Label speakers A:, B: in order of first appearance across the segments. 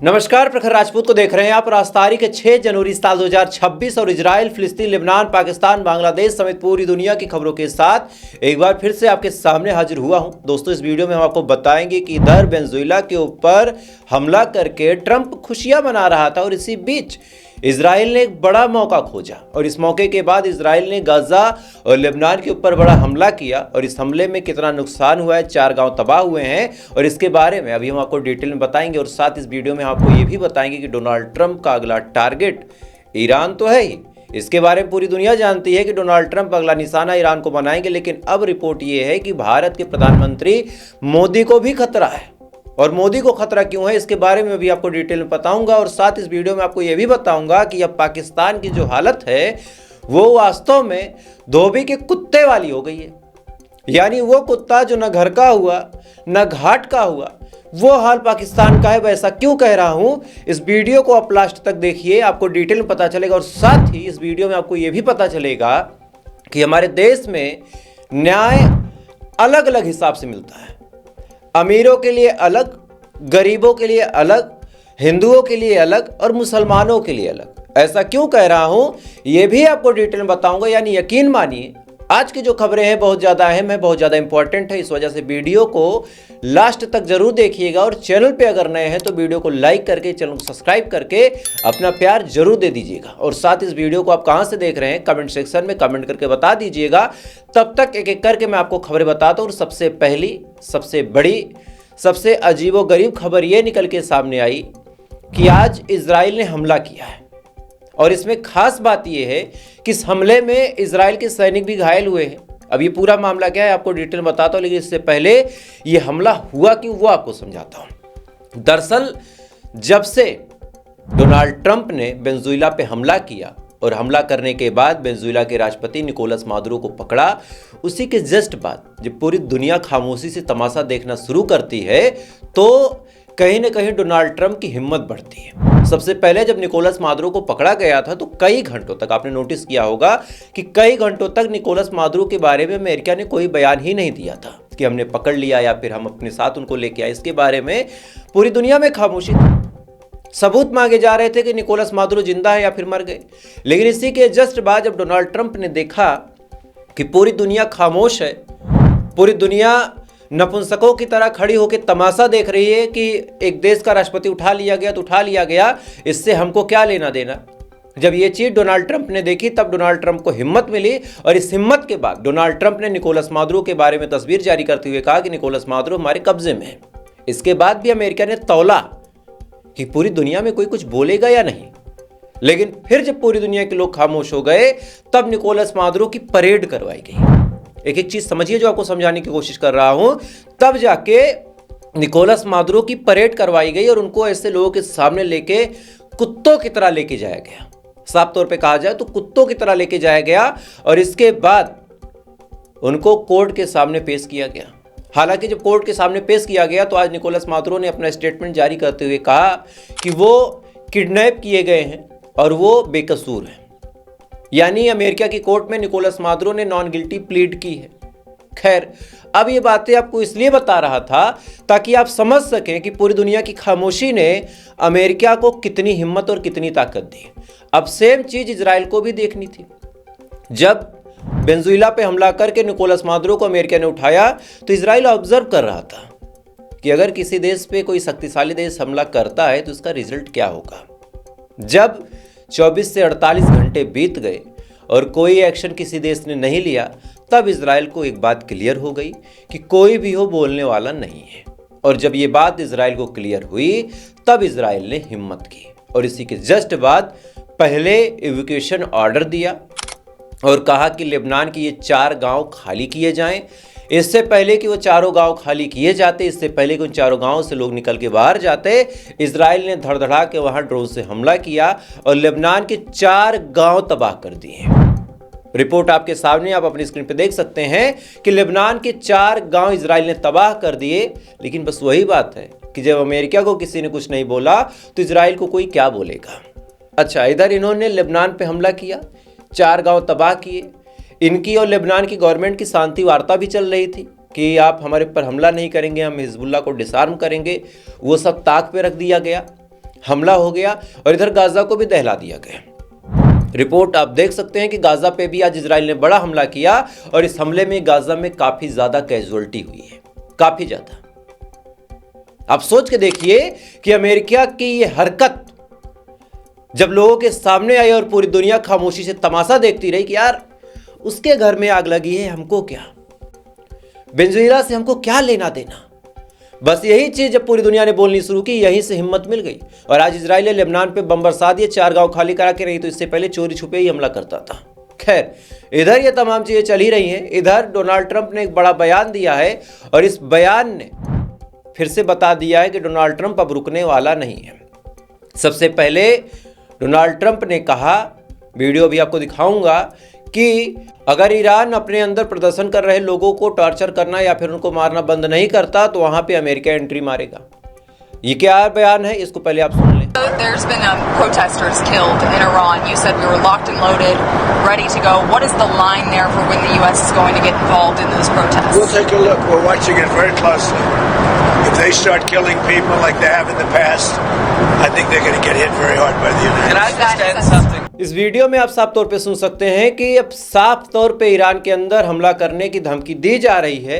A: नमस्कार, प्रखर राजपूत को देख रहे हैं आप। और आज तारीख है 6 जनवरी साल 2026 और इजराइल, फिलिस्तीन, लेबनान, पाकिस्तान, बांग्लादेश समेत पूरी दुनिया की खबरों के साथ एक बार फिर से आपके सामने हाजिर हुआ हूं। दोस्तों, इस वीडियो में हम आपको बताएंगे कि इधर वेनेजुएला के ऊपर हमला करके ट्रंप खुशियां मना रहा था और इसी बीच इजराइल ने एक बड़ा मौका खोजा और इस मौके के बाद इजराइल ने गाजा और लेबनान के ऊपर बड़ा हमला किया। और इस हमले में कितना नुकसान हुआ है, 4 गांव तबाह हुए हैं और इसके बारे में अभी हम आपको डिटेल में बताएंगे। और साथ इस वीडियो में आपको ये भी बताएंगे कि डोनाल्ड ट्रंप का अगला टारगेट ईरान तो है ही, इसके बारे में पूरी दुनिया जानती है कि डोनाल्ड ट्रंप अगला निशाना ईरान को बनाएंगे। लेकिन अब रिपोर्ट ये है कि भारत के प्रधानमंत्री मोदी को भी खतरा है। और मोदी को खतरा क्यों है, इसके बारे में भी आपको डिटेल में बताऊंगा। और साथ इस वीडियो में आपको यह भी बताऊंगा कि अब पाकिस्तान की जो हालत है वो वास्तव में धोबी के कुत्ते वाली हो गई है। यानी वो कुत्ता जो न घर का हुआ न घाट का हुआ, वो हाल पाकिस्तान का है। वैसा क्यों कह रहा हूं, इस वीडियो को आप लास्ट तक देखिए, आपको डिटेल में पता चलेगा। और साथ ही इस वीडियो में आपको यह भी पता चलेगा कि हमारे देश में न्याय अलग अलग हिसाब से मिलता है। अमीरों के लिए अलग, गरीबों के लिए अलग, हिंदुओं के लिए अलग और मुसलमानों के लिए अलग। ऐसा क्यों कह रहा हूं, यह भी आपको डिटेल में बताऊंगा। यानी यकीन मानिए, आज की जो खबरें हैं बहुत ज़्यादा अहम है, बहुत ज़्यादा इंपॉर्टेंट है। इस वजह से वीडियो को लास्ट तक जरूर देखिएगा। और चैनल पे अगर नए हैं तो वीडियो को लाइक करके, चैनल को सब्सक्राइब करके अपना प्यार जरूर दे दीजिएगा। और साथ इस वीडियो को आप कहां से देख रहे हैं कमेंट सेक्शन में कमेंट करके बता दीजिएगा। तब तक एक एक करके मैं आपको खबरें बताता हूँ। सबसे पहली, सबसे बड़ी, सबसे अजीबोगरीब खबर यह निकल के सामने आई कि आज इजराइल ने हमला किया है। और इसमें खास बात यह है कि इस हमले में इजराइल के सैनिक भी घायल हुए हैं। अब ये पूरा मामला क्या है आपको डिटेल बताता हूं, लेकिन इससे पहले ये हमला हुआ क्यों वो आपको समझाता हूं। दरअसल जब से डोनाल्ड ट्रंप ने वेनेजुएला पे हमला किया और हमला करने के बाद वेनेजुएला के राष्ट्रपति निकोलस मादुरो को पकड़ा, उसी के जस्ट बाद जब पूरी दुनिया खामोशी से तमाशा देखना शुरू करती है तो कहीं ना कहीं डोनाल्ड ट्रंप की हिम्मत बढ़ती है। सबसे पहले जब निकोलस मादुरो को पकड़ा गया था तो कई घंटों तक आपने नोटिस किया होगा कि कई घंटों तक निकोलस मादुरो के बारे में अमेरिका ने कोई बयान ही नहीं दिया था कि हमने पकड़ लिया या फिर हम अपने साथ उनको लेके आए। इसके बारे में पूरी दुनिया में खामोशी थी। सबूत मांगे जा रहे थे कि निकोलस मादुरो जिंदा है या फिर मर गए। लेकिन इसी के जस्ट बाद जब डोनाल्ड ट्रंप ने देखा कि पूरी दुनिया खामोश है, पूरी दुनिया नपुंसकों की तरह खड़ी होकर तमाशा देख रही है कि एक देश का राष्ट्रपति उठा लिया गया तो उठा लिया गया, इससे हमको क्या लेना देना। जब ये चीज डोनाल्ड ट्रंप ने देखी तब डोनाल्ड ट्रंप को हिम्मत मिली। और इस हिम्मत के बाद डोनाल्ड ट्रंप ने निकोलस मादुरो के बारे में तस्वीर जारी करते हुए कहा कि निकोलस मादुरो हमारे कब्जे में है। इसके बाद भी अमेरिका ने तौला कि पूरी दुनिया में कोई कुछ बोलेगा या नहीं। लेकिन फिर जब पूरी दुनिया के लोग खामोश हो गए तब निकोलस मादुरो की परेड करवाई गई। एक एक चीज समझिए जो आपको समझाने की कोशिश कर रहा हूं। तब जाके निकोलस मादुरो की परेड करवाई गई और उनको ऐसे लोगों के सामने लेके कुत्तों की तरह लेके जाया गया। साफ तौर पे कहा जाए तो कुत्तों की तरह लेके जाया गया। और इसके बाद उनको कोर्ट के सामने पेश किया गया। हालांकि जब कोर्ट के सामने पेश किया गया तो आज निकोलस मादुरो ने अपना स्टेटमेंट जारी करते हुए कहा कि वो किडनैप किए गए हैं और वो बेकसूर हैं। यानी अमेरिका की कोर्ट में निकोलस मादुरो ने नॉन गिल्टी प्लीड की है। खैर, अब ये बातें आपको इसलिए बता रहा था ताकि आप समझ सकें कि पूरी दुनिया की खामोशी ने अमेरिका को कितनी हिम्मत और कितनी ताकत दी। अब सेम चीज इजराइल को भी देखनी थी। जब वेनेजुएला पे हमला करके निकोलस मादुरो को अमेरिका ने उठाया तो इजराइल ऑब्जर्व कर रहा था कि अगर किसी देश पे कोई शक्तिशाली देश हमला करता है तो इसका रिजल्ट क्या होगा। जब 24 से 48 घंटे बीत गए और कोई एक्शन किसी देश ने नहीं लिया तब इजराइल को एक बात क्लियर हो गई कि कोई भी हो बोलने वाला नहीं है। और जब ये बात इजराइल को क्लियर हुई तब इजराइल ने हिम्मत की और इसी के जस्ट बाद पहले इवैक्यूएशन ऑर्डर दिया और कहा कि लेबनान के ये 4 गांव खाली किए जाएं। इससे पहले कि वो चारों गांव खाली किए जाते, इससे पहले कि उन चारों गांवों से लोग निकल के बाहर जाते, इजराइल ने धड़धड़ा के वहां ड्रोन से हमला किया और लेबनान के 4 गांव तबाह कर दिए। रिपोर्ट आपके सामने, आप अपनी स्क्रीन पे देख सकते हैं कि लेबनान के 4 गांव इजराइल ने तबाह कर दिए। लेकिन बस वही बात है कि जब अमेरिका को किसी ने कुछ नहीं बोला तो इजराइल को कोई क्या बोलेगा। अच्छा, इधर इन्होंने लेबनान पे हमला किया, 4 गांव तबाह किए। इनकी और लेबनान की गवर्नमेंट की शांति वार्ता भी चल रही थी कि आप हमारे पर हमला नहीं करेंगे, हम हिजबुल्लाह को डिसआर्म करेंगे। वो सब ताक पे रख दिया गया। हमला हो गया और इधर गाजा को भी दहला दिया गया। रिपोर्ट आप देख सकते हैं कि गाजा पे भी आज इजराइल ने बड़ा हमला किया और इस हमले में गाजा में काफी ज्यादा कैजुअल्टी हुई है, काफी ज्यादा। आप सोच के देखिए कि अमेरिका की ये हरकत जब लोगों के सामने आई और पूरी दुनिया खामोशी से तमाशा देखती रही कि यार उसके घर में आग लगी है, हमको क्या, वेनेजुएला से हमको क्या लेना देना। बस यही चीज जब पूरी दुनिया ने बोलनी शुरू की, यहीं से हिम्मत मिल गई और आज इजराइल ने लेबनान पे बम बरसा दिए, 4 गांव खाली करा के रही, तो इससे पहले चोरी छुपे ही हमला करता था। खैर, इधर ये तमाम चीजें चल ही रही हैं। इधर डोनाल्ड ट्रंप ने एक बड़ा बयान दिया है और इस बयान ने फिर से बता दिया है कि डोनाल्ड ट्रंप अब रुकने वाला नहीं है। सबसे पहले डोनाल्ड ट्रंप ने कहा, वीडियो भी आपको दिखाऊंगा, कि अगर ईरान अपने अंदर प्रदर्शन कर रहे लोगों को टॉर्चर करना या फिर उनको मारना बंद नहीं करता तो वहां पे अमेरिका एंट्री मारेगा। ये क्या बयान है, इसको पहले आप सुन लें।
B: There's been protesters killed in Iran. You said we were locked and loaded, ready to go. What is the line there for when the U.S. is going to get involved in those protests?
C: We'll take a look. We're watching it very closely. If they start killing people like they have in the past, I think they're going to get hit very hard by the United States.
B: Can I just add something?
A: इस video में आप साफ तौर पे सुन सकते हैं कि अब साफ तौर पे ईरान के अंदर हमला करने की धमकी दी जा रही है,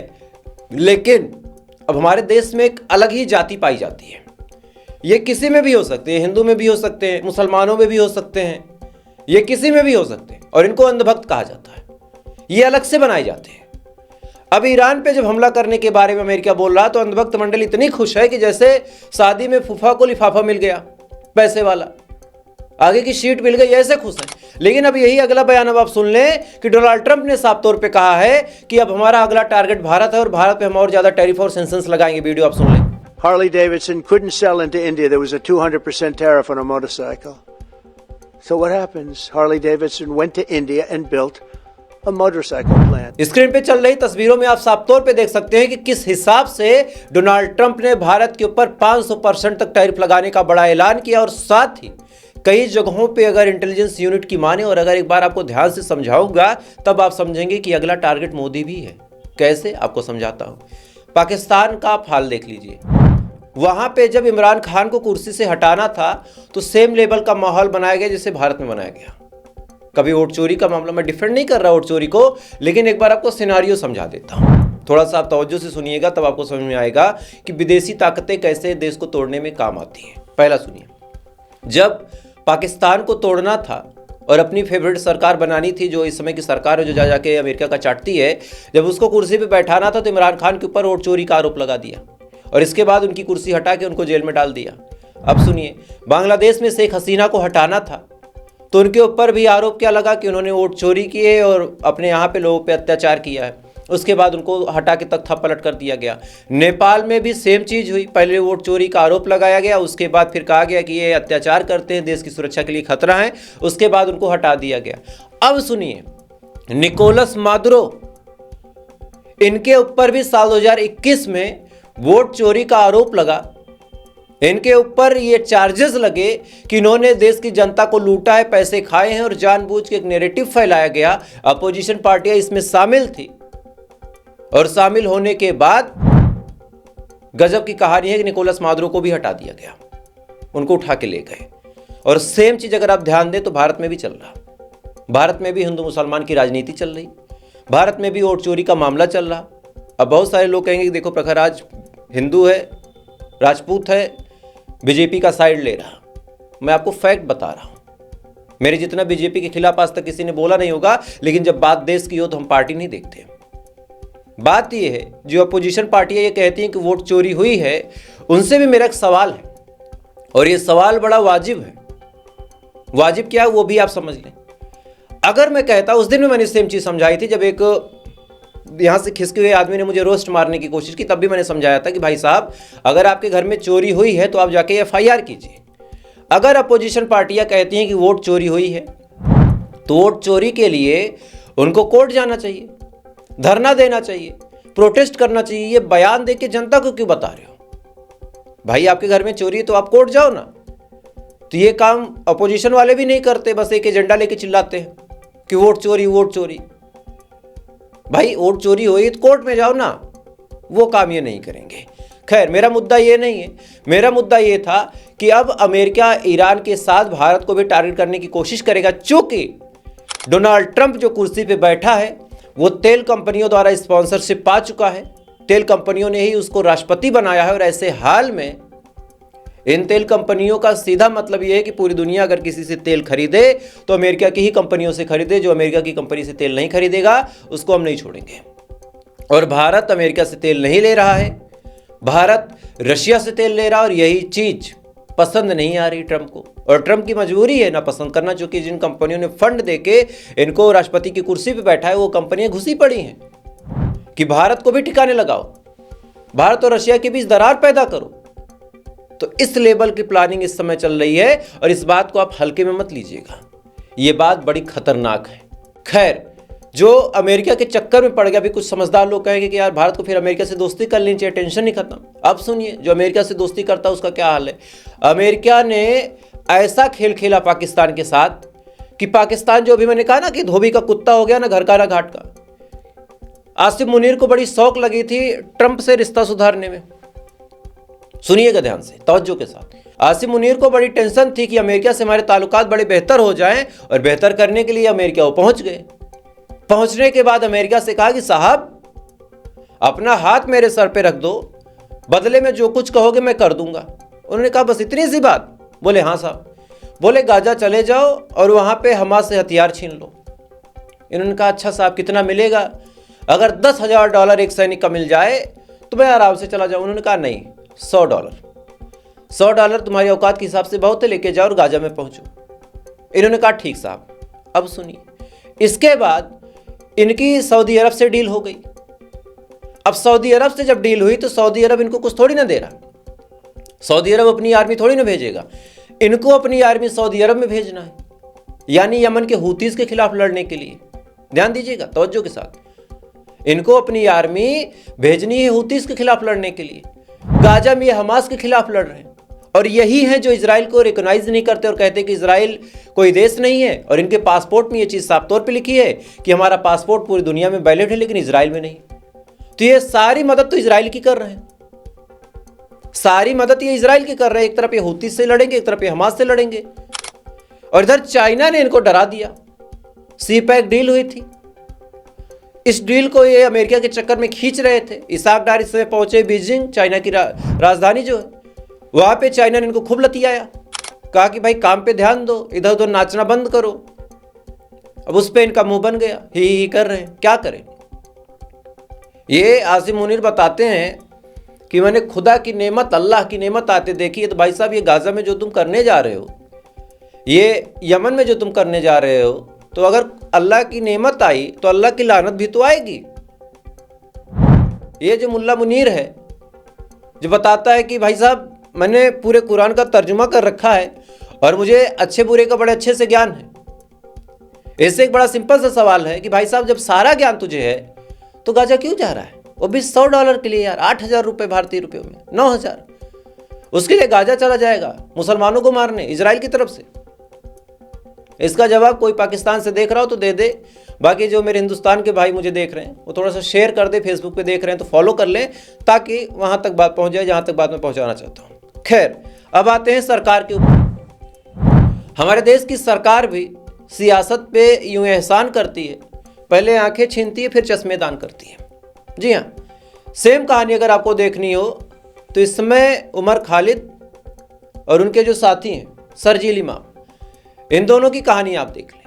A: लेकिन अब हमारे देश में एक अलग ही जाति पाई जाती है। ये किसी में भी हो सकते हैं, हिंदू में भी हो सकते हैं, मुसलमानों में भी हो सकते हैं, ये किसी में भी हो सकते हैं और इनको अंधभक्त कहा जाता है। ये अलग से बनाए जाते हैं। अब ईरान पे जब हमला करने के बारे में अमेरिका बोल रहा तो अंधभक्त मंडल इतनी खुश है कि जैसे शादी में फूफा को लिफाफा मिल गया, पैसे वाला, आगे की सीट मिल गई, ऐसे खुश है। लेकिन अब यही अगला बयान अब आप सुन लें कि डोनाल्ड ट्रंप ने साफ तौर पे कहा है कि अब हमारा अगला टारगेट भारत है और भारत पे हम और ज्यादा टैरिफ और सैंक्शंस लगाएंगे। वीडियो आप सुन लें।
C: Harley Davidson couldn't sell into India. There was a 200% tariff on a motorcycle. So what happens? Harley Davidson went to India and built a motorcycle plant.
A: Screen पे चल रही तस्वीरों में आप साफ तौर पे देख सकते हैं कि किस हिसाब से डोनाल्ड ट्रंप ने भारत के ऊपर 500% तक टैरिफ लगाने का बड़ा ऐलान किया और साथ ही कई जगहों पे अगर इंटेलिजेंस यूनिट की माने और अगर एक बार आपको ध्यान से समझाऊंगा तब आप समझेंगे कि अगला टारगेट मोदी भी है। कैसे, आपको समझाता हूं। पाकिस्तान का आप हाल देख लीजिए। वहां पे जब इमरान खान को कुर्सी से हटाना था तो सेम लेवल का माहौल बनाया गया जैसे भारत में बनाया गया। कभी वोट चोरी का मामला, मैं डिफेंड नहीं कर रहा वोट चोरी को, लेकिन एक बार आपको सिनारियो समझा देता हूं। थोड़ा सा आप तवज्जो से सुनिएगा तब आपको समझ में आएगा कि विदेशी ताकतें कैसे देश को तोड़ने में काम आती हैं। पहला सुनिए, जब पाकिस्तान को तोड़ना था और अपनी फेवरेट सरकार बनानी थी, जो इस समय की सरकार है जो जा जाके अमेरिका का चाटती है, जब उसको कुर्सी पे बैठाना था तो इमरान खान के ऊपर वोट चोरी का आरोप लगा दिया और इसके बाद उनकी कुर्सी हटा के उनको जेल में डाल दिया। अब सुनिए, बांग्लादेश में शेख हसीना को हटाना था तो उनके ऊपर भी आरोप क्या लगा कि उन्होंने वोट चोरी किए और अपने यहाँ पे लोगों पे अत्याचार किया है। उसके बाद उनको हटा के तख्ता पलट कर दिया गया। नेपाल में भी सेम चीज़ हुई, पहले वोट चोरी का आरोप लगाया गया, उसके बाद फिर कहा गया कि ये अत्याचार करते हैं, देश की सुरक्षा के लिए खतरा है, उसके बाद उनको हटा दिया गया। अब सुनिए, निकोलस मादुरो, इनके ऊपर भी साल 2021 में वोट चोरी का आरोप लगा। इनके ऊपर ये चार्जेस लगे कि इन्होंने देश की जनता को लूटा है, पैसे खाए हैं और जानबूझ के एक नैरेटिव फैलाया गया। अपोजिशन पार्टियां इसमें शामिल थी और शामिल होने के बाद गजब की कहानी है कि निकोलस मादुरो को भी हटा दिया गया, उनको उठा के ले गए। और सेम चीज अगर आप ध्यान दें तो भारत में भी चल रहा, भारत में भी हिंदू मुसलमान की राजनीति चल रही, भारत में भी वोट चोरी का मामला चल रहा। अब बहुत सारे लोग कहेंगे कि देखो प्रखरराज हिंदू है, राजपूत है, बीजेपी का साइड ले रहा। मैं आपको फैक्ट बता रहा हूं। मेरे जितना बीजेपी के खिलाफ आज तक किसी ने बोला नहीं होगा, लेकिन जब बात देश की हो तो हम पार्टी नहीं देखते। बात यह है, जो अपोजिशन पार्टियां ये कहती हैं कि वोट चोरी हुई है, उनसे भी मेरा एक सवाल है और ये सवाल बड़ा वाजिब है। वाजिब क्या है वो भी आप समझ लें। अगर मैं कहता, उस दिन में मैंने सेम चीज समझाई थी जब एक यहां से खिसके हुए आदमी ने मुझे रोस्ट मारने की कोशिश की, तब भी मैंने समझाया था कि भाई साहब, अगर आपके घर में चोरी हुई है तो आप जाके एफआईआर कीजिए। अगर अपोजिशन पार्टियां कहती हैं कि वोट चोरी हुई है तो वोट चोरी के लिए उनको कोर्ट जाना चाहिए, धरना देना चाहिए, प्रोटेस्ट करना चाहिए। ये बयान दे के जनता को क्यों बता रहे हो? भाई आपके घर में चोरी है तो आप कोर्ट जाओ ना। तो ये काम अपोजिशन वाले भी नहीं करते, बस एक एजेंडा लेके चिल्लाते हैं कि वोट चोरी, वोट चोरी। भाई वोट चोरी हुई तो कोर्ट में जाओ ना, वो काम ये नहीं करेंगे। खैर, मेरा मुद्दा ये नहीं है। मेरा मुद्दा ये था कि अब अमेरिका ईरान के साथ भारत को भी टारगेट करने की कोशिश करेगा, चूंकि डोनाल्ड ट्रंप जो कुर्सी पे बैठा है वो तेल कंपनियों द्वारा स्पॉन्सरशिप पा चुका है। तेल कंपनियों ने ही उसको राष्ट्रपति बनाया है और ऐसे हाल में इन तेल कंपनियों का सीधा मतलब यह है कि पूरी दुनिया अगर किसी से तेल खरीदे तो अमेरिका की ही कंपनियों से खरीदे। जो अमेरिका की कंपनी से तेल नहीं खरीदेगा उसको हम नहीं छोड़ेंगे। और भारत अमेरिका से तेल नहीं ले रहा है, भारत रशिया से तेल ले रहा है और यही चीज पसंद नहीं आ रही ट्रंप को। और ट्रंप की मजबूरी है ना पसंद करना, क्योंकि जिन कंपनियों ने फंड देके इनको राष्ट्रपति की कुर्सी पे बैठा है वो कंपनियां घुसी पड़ी हैं कि भारत को भी ठिकाने लगाओ, भारत और रशिया के बीच दरार पैदा करो। तो इस लेवल की प्लानिंग इस समय चल रही है और इस बात को आप हल्के में मत लीजिएगा, ये बात बड़ी खतरनाक है। खैर, जो अमेरिका के चक्कर में पड़ गया, अभी कुछ समझदार लोग कहेंगे कि यार भारत को फिर अमेरिका से दोस्ती कर लेनी चाहिए, टेंशन नहीं खत्म। अब सुनिए, जो अमेरिका से दोस्ती करता है उसका क्या हाल है। अमेरिका ने ऐसा खेल खेला पाकिस्तान के साथ कि पाकिस्तान, जो अभी मैंने कहा ना कि धोबी का कुत्ता हो गया ना घर का ना घाट का। आसिफ मुनीर को बड़ी शौक लगी थी ट्रंप से रिश्ता सुधारने में। सुनिएगा ध्यान से, तवज्जो के साथ। आसिफ मुनीर को बड़ी टेंशन थी कि अमेरिका से हमारे ताल्लुकात बड़े बेहतर हो जाएं और बेहतर करने के लिए अमेरिका वो पहुंच गए। पहुंचने के बाद अमेरिका से कहा कि साहब अपना हाथ मेरे सर पे रख दो, बदले में जो कुछ कहोगे मैं कर दूंगा। उन्होंने कहा बस इतनी सी बात? बोले हाँ साहब। बोले गाजा चले जाओ और वहां पे हमास से हथियार छीन लो। इन्होंने कहा अच्छा साहब कितना मिलेगा? अगर $10,000 एक सैनिक का मिल जाए तो मैं आराम से चला जाऊं। उन्होंने कहा नहीं, $100 तुम्हारी औकात के हिसाब से बहुत है, लेके जाओ और गाजा में पहुंचो। इन्होंने कहा ठीक साहब। अब सुनिए, इसके बाद इनकी सऊदी अरब से डील हो गई। अब सऊदी अरब से जब डील हुई तो सऊदी अरब इनको कुछ थोड़ी ना दे रहा। सऊदी अरब अपनी आर्मी थोड़ी ना भेजेगा, इनको अपनी आर्मी सऊदी अरब में भेजना है, यानी यमन के हूतीस के खिलाफ लड़ने के लिए। ध्यान दीजिएगा तवज्जो के साथ, इनको अपनी आर्मी भेजनी है हूतीस के खिलाफ लड़ने के लिए। गाजा में ये हमास के खिलाफ लड़ रहे हैं और यही है जो इजराइल को रिकॉग्नाइज नहीं करते और कहते कि इजराइल कोई देश नहीं है। और इनके पासपोर्ट में ये चीज साफ तौर पे लिखी है कि हमारा पासपोर्ट पूरी दुनिया में वैलिड है लेकिन इजराइल में नहीं। तो ये सारी मदद तो इजराइल की कर रहे हैं, सारी मदद ये इजराइल की कर रहे हैं। एक तरफ ये हूती से लड़ेंगे, एक तरफ ये हमास से लड़ेंगे। और इधर चाइना ने इनको डरा दिया। सीपैक डील हुई थी, इस डील को ये अमेरिका के चक्कर में खींच रहे थे। इसाक डार इस समय पहुंचे बीजिंग, चाइना की राजधानी जो है, वहां पे चाइना ने इनको खूब लतियाया, कहा कि भाई काम पे ध्यान दो, इधर उधर नाचना बंद करो। अब उस पे इनका मुंह बन गया, ही कर रहे हैं, क्या करें। ये आसिफ मुनीर बताते हैं कि मैंने खुदा की नेमत, अल्लाह की नेमत आते देखी है। तो भाई साहब ये गाजा में जो तुम करने जा रहे हो, ये यमन में जो तुम करने जा रहे हो, तो अगर अल्लाह की नेमत आई तो अल्लाह की लानत भी तो आएगी। ये जो मुल्ला मुनीर है जो बताता है कि भाई साहब मैंने पूरे कुरान का तर्जुमा कर रखा है और मुझे अच्छे बुरे का बड़े अच्छे से ज्ञान है। इससे एक बड़ा सिंपल सा सवाल है कि भाई साहब जब सारा ज्ञान तुझे है तो गाजा क्यों जा रहा है? वो भी $100 के लिए यार, 8,000 रुपये भारतीय रुपयों में, 9,000। उसके लिए गाजा चला जाएगा मुसलमानों को मारने इजराइल की तरफ से। इसका जवाब कोई पाकिस्तान से देख रहा हो तो दे दे। बाकी जो मेरे हिंदुस्तान के भाई मुझे देख रहे हैं वो थोड़ा सा शेयर कर दे, फेसबुक पे देख रहे हैं तो फॉलो कर लें ताकि वहां तक बात पहुंच जाए जहां तक बात मैं पहुंचाना चाहता हूं। खैर, अब आते हैं सरकार के ऊपर। हमारे देश की सरकार भी सियासत पे यूं एहसान करती है, पहले आंखें छीनती है फिर चश्मे दान करती है। जी हाँ, सेम कहानी अगर आपको देखनी हो तो इस समय उमर खालिद और उनके जो साथी हैं सरजील इमाम, इन दोनों की कहानी आप देख लें।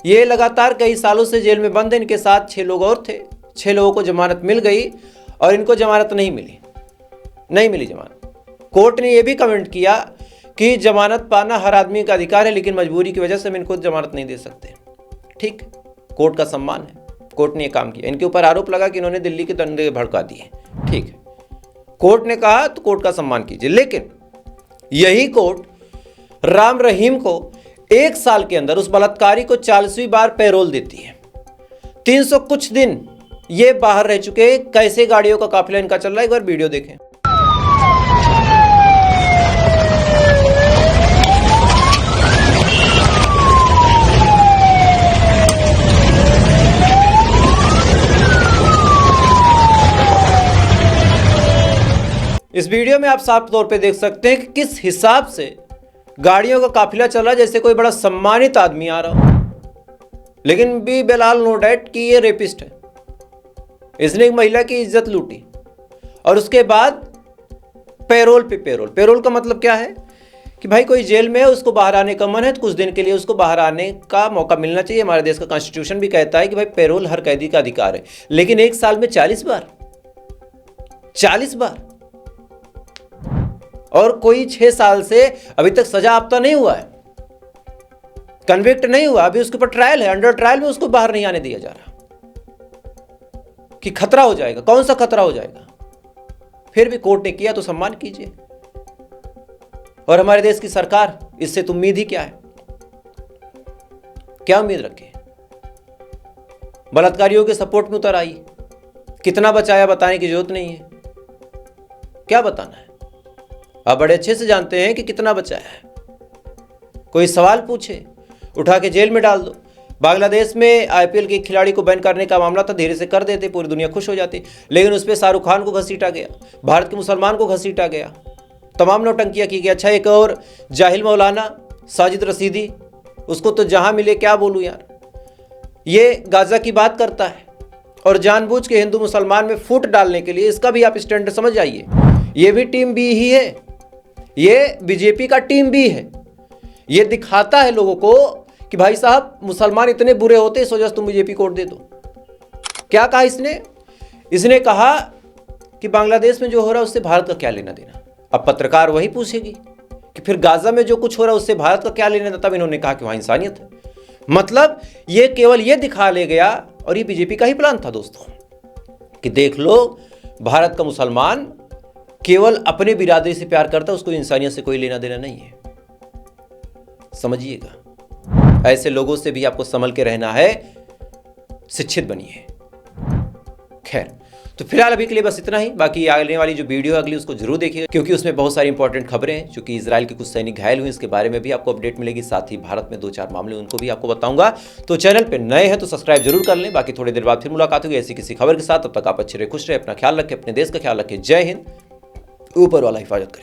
A: ये लगातार कई सालों से जेल में बंद हैं। इनके साथ 6 लोग और थे। 6 लोगों को जमानत मिल गई और इनको जमानत नहीं मिली जमानत। कोर्ट ने यह भी कमेंट किया कि जमानत पाना हर आदमी का अधिकार है, लेकिन मजबूरी की वजह से हम इनको जमानत नहीं दे सकते। ठीक, कोर्ट का सम्मान है, कोर्ट ने यह काम किया। इनके ऊपर आरोप लगा कि इन्होंने दिल्ली के दंगे भड़का दिए। ठीक है, कोर्ट ने कहा तो कोर्ट का सम्मान कीजिए। लेकिन यही कोर्ट राम रहीम को 1 साल के अंदर उस बलात्कारी को 40वीं बार पैरोल देती है। 300 कुछ दिन ये बाहर रह चुके। कैसे गाड़ियों का काफिला इनका चल रहा है, एक बार वीडियो देखें। इस वीडियो में आप साफ तौर पे देख सकते हैं कि किस हिसाब से गाड़ियों का काफिला चल रहा है, जैसे कोई बड़ा सम्मानित आदमी आ रहा हो। लेकिन बी बेलाल नो डाउट कि ये रेपिस्ट है। इसने एक महिला की इज्जत लूटी और उसके बाद पैरोल पे पैरोल का मतलब क्या है कि भाई कोई जेल में है, उसको बाहर आने का मन है तो कुछ दिन के लिए उसको बाहर आने का मौका मिलना चाहिए। हमारे देश का कॉन्स्टिट्यूशन भी कहता है कि भाई पैरोल हर कैदी का अधिकार है। लेकिन एक साल में 40 बार और कोई 6 साल से अभी तक सजा आपता नहीं हुआ है, कन्विक्ट नहीं हुआ, अभी उसके ऊपर ट्रायल है, अंडर ट्रायल में उसको बाहर नहीं आने दिया जा रहा कि खतरा हो जाएगा। कौन सा खतरा हो जाएगा? फिर भी कोर्ट ने किया तो सम्मान कीजिए। और हमारे देश की सरकार, इससे तो उम्मीद ही क्या है? क्या उम्मीद रखे? बलात्कारियों के सपोर्ट में उतर आई। कितना बचाया बताने की जरूरत नहीं है। क्या बताना है? आप बड़े अच्छे से जानते हैं कि कितना बचाया है। कोई सवाल पूछे, उठा के जेल में डाल दो। बांग्लादेश में आईपीएल के खिलाड़ी को बैन करने का मामला था, धीरे से कर देते, पूरी दुनिया खुश हो जाती। लेकिन उस पर शाहरुख खान को घसीटा गया, भारत के मुसलमान को घसीटा गया, तमाम नौटंकियां की गई। अच्छा, एक और जाहिल मौलाना साजिद रशीदी, उसको तो जहां मिले क्या बोलूं यार, ये गाजा की बात करता है और जानबूझ के हिंदू मुसलमान में फूट डालने के लिए। इसका भी आप स्टैंड समझ जाइए। ये भी टीम बी ही है, ये बीजेपी का टीम बी है। ये दिखाता है लोगों को कि भाई साहब मुसलमान इतने बुरे होते, इस वजह से तुम बीजेपी को वोट दे दो। क्या कहा इसने कहा कि बांग्लादेश में जो हो रहा है उससे भारत का क्या लेना देना। अब पत्रकार वही पूछेगी कि फिर गाजा में जो कुछ हो रहा है उससे भारत का क्या लेना देना। तब इन्होंने कहा कि वहां इंसानियत है। मतलब ये केवल ये दिखा ले गया, और ये बीजेपी का ही प्लान था दोस्तों, कि देख लो भारत का मुसलमान केवल अपने बिरादरी से प्यार करता है, उसको इंसानियत से कोई लेना देना नहीं है। समझिएगा, ऐसे लोगों से भी आपको संभल के रहना है, शिक्षित बनिए। खैर, तो फिलहाल अभी के लिए बस इतना ही। बाकी आने वाली जो वीडियो अगली उसको जरूर देखिएगा, क्योंकि उसमें बहुत सारी इंपॉर्टेंट खबरें हैं। चूंकि इजराइल के कुछ सैनिक घायल हुए, इसके बारे में भी आपको अपडेट मिलेगी। साथ ही भारत में 2-4 मामले उनको भी आपको बताऊंगा। तो चैनल पे नए हैं तो सब्सक्राइब जरूर कर लें। बाकी थोड़ी देर बाद फिर मुलाकात होगी ऐसी किसी खबर के साथ। तब तक आप अच्छे रहे, खुश रहे, अपना ख्याल रखें, अपने देश का ख्याल रखें। जय हिंद, ऊपर वाला हिफाजत करें।